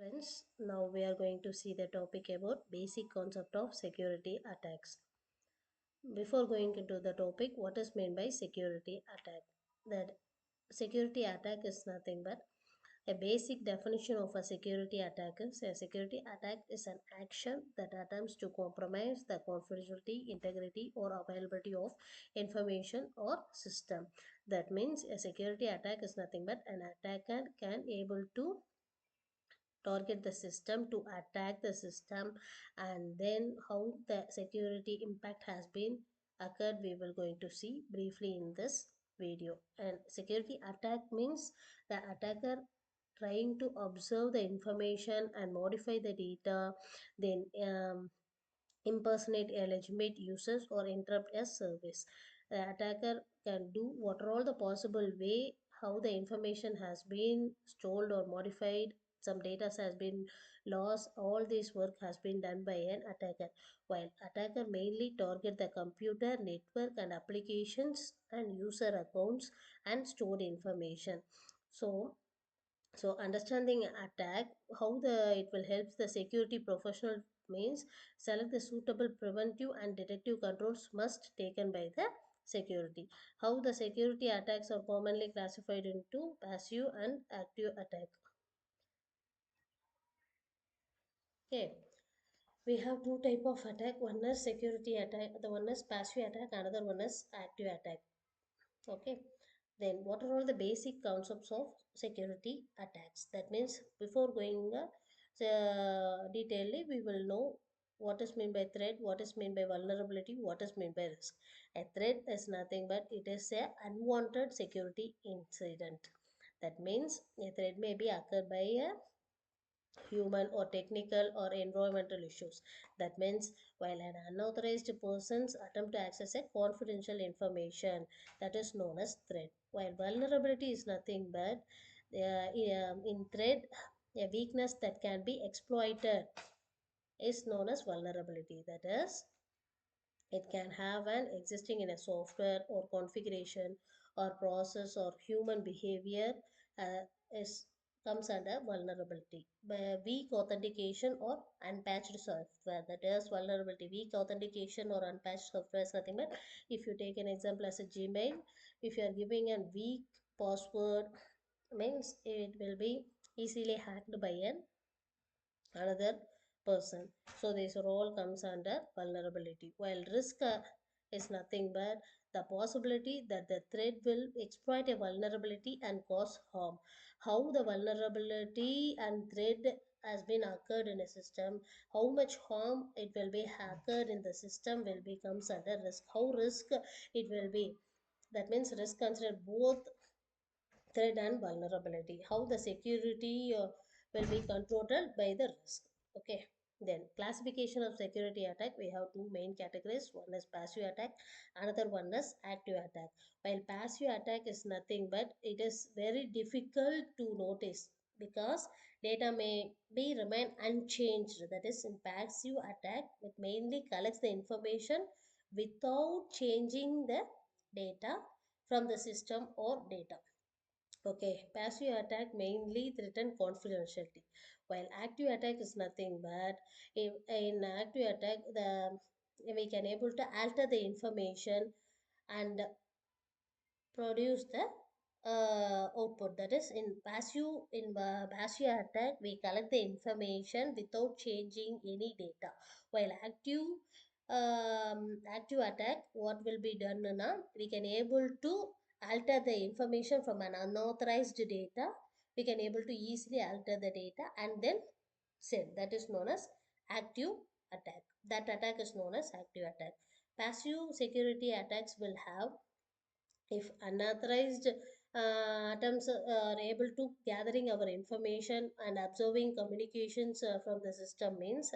Friends, now we are going to see the topic about basic concept of security attacks. Before going into the topic, what is meant by security attack? That security attack is nothing but a basic definition of a security attack is a security attack is an action that attempts to compromise the confidentiality, integrity, or availability of information or system. That means a security attack is nothing but an attacker can able to target the system to attack the system, and then how the security impact has been occurred we will going to see briefly in this video. And security attack means the attacker trying to observe the information and modify the data, then impersonate a legitimate users or interrupt a service. The attacker can do what are all the possible way how the information has been stolen or modified, some data has been lost. All this work has been done by an attacker. While attacker mainly target the computer network and applications and user accounts and stored information. So understanding attack, how the it will help the security professional means select the suitable preventive and detective controls must taken by the security. How the security attacks are commonly classified into passive and active attack. Okay, we have two type of attack. One is security attack, the one is passive attack, another one is active attack. Okay, then what are all the basic concepts of security attacks? That means before going detailedly, we will know what is meant by threat, what is meant by vulnerability, what is meant by risk. A threat is nothing but it is a unwanted security incident. That means a threat may be occurred by a human or technical or environmental issues. That means while an unauthorized persons attempt to access a confidential information, that is known as threat. While vulnerability is nothing but in threat, a weakness that can be exploited is known as vulnerability. That is, it can have an existing in a software or configuration or process or human behavior, uh, is comes under vulnerability. By weak authentication or unpatched software, that is vulnerability. Weak authentication or unpatched software is nothing but, if you take an example as a Gmail, if you are giving a weak password, means it will be easily hacked by an another person. So this all comes under vulnerability. While risk is nothing but the possibility that the threat will exploit a vulnerability and cause harm. How the vulnerability and threat has been occurred in a system, how much harm it will be occurred in the system will becomes under risk. How risk it will be, that means risk consider both threat and vulnerability. How the security will be controlled by the risk. Okay, then classification of security attack, we have two main categories. One is passive attack, another one is active attack. While passive attack is nothing but it is very difficult to notice because data may be remain unchanged. That is, in passive attack it mainly collects the information without changing the data from the system or data. Okay, passive attack mainly threaten confidentiality, while active attack is nothing but in active attack the we can able to alter the information and produce the output. That is, in passive attack we collect the information without changing any data. While active attack, what will be done now, we can able to alter the information from an unauthorized data. We can able to easily alter the data and then send. That is known as active attack. That attack is known as active attack. Passive security attacks will have, if unauthorized attempts are able to gathering our information and observing communications from the system, means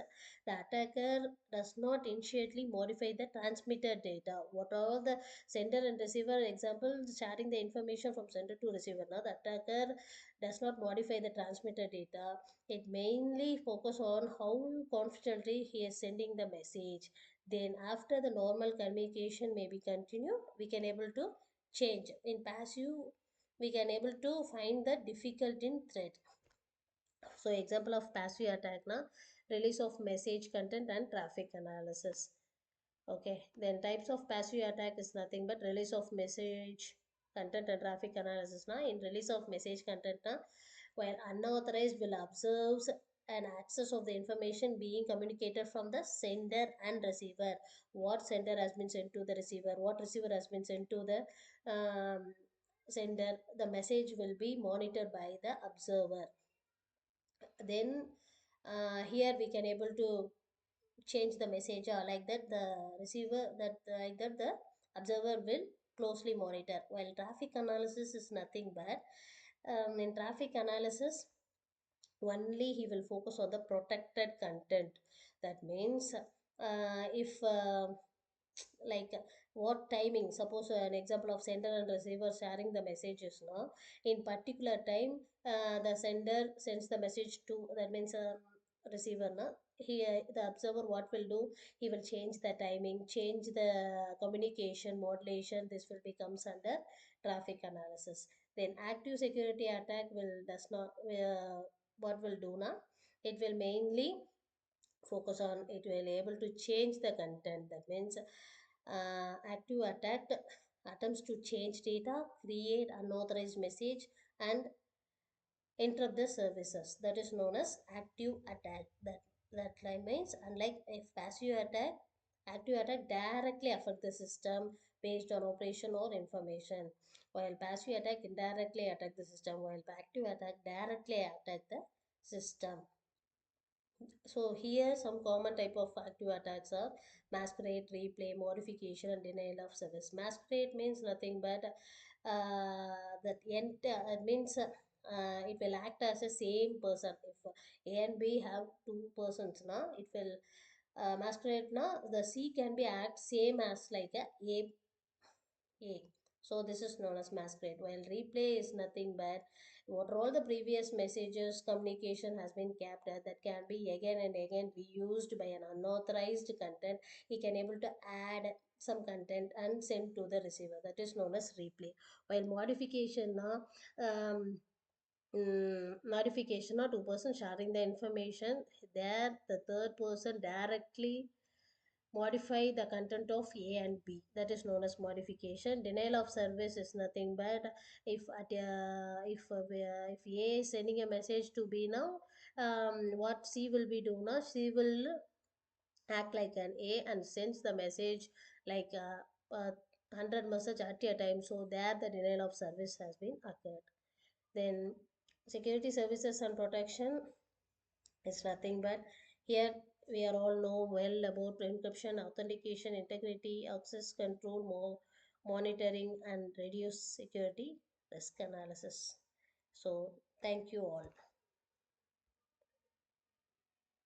the attacker does not initially modify the transmitted data. What are the sender and receiver example, sharing the information from sender to receiver. Now the attacker does not modify the transmitted data. It mainly focus on how confidently he is sending the message. Then after the normal communication may be continued, we can able to change. In passive we can able to find the difficult in threat. So example of passive attack na, release of message content and traffic analysis. Okay, then types of passive attack is nothing but release of message content and traffic analysis. Na, in release of message content na, while unauthorized will observe an access of the information being communicated from the sender and receiver. What sender has been sent to the receiver, what receiver has been sent to the sender. The message will be monitored by the observer. Then here we can able to change the message like that the receiver that like that the observer will closely monitor. While traffic analysis is nothing but in traffic analysis only he will focus on the protected content. That means if like what timing, suppose an example of sender and receiver sharing the messages now, in particular time the sender sends the message to, that means receiver na, he the observer what will do, he will change the timing, change the communication modulation. This will becomes under traffic analysis. Then active security attack will does not what will do na, it will mainly focus on, it will able to change the content. That means active attack attempts to change data, create unauthorized message and interrupt the services. That is known as active attack. That line means, unlike if passive attack, active attack directly affect the system based on operation or information, while passive attack indirectly attack the system, while active attack directly attack the system. So here some common type of active attacks are masquerade, replay, modification, and denial of service. Masquerade means nothing but that it means it will act as a same person. If A and B have two persons, na, it will masquerade na, the C can be act same as like a. So this is known as masquerade. While replay is nothing but what all the previous messages communication has been captured that can be again and again reused by an unauthorized content. He can able to add some content and send to the receiver. That is known as replay. While modification now, modification or two person sharing the information, there the third person directly modify the content of A and B. That is known as modification. Denial of service is nothing but if if A is sending a message to B now, what C will be doing now? C will act like an A and sends the message like 100 message at a time. So there the denial of service has been occurred. Then security services and protection is nothing but here we are all know well about encryption, authentication, integrity, access control, monitoring, and reduce security risk analysis. So thank you all.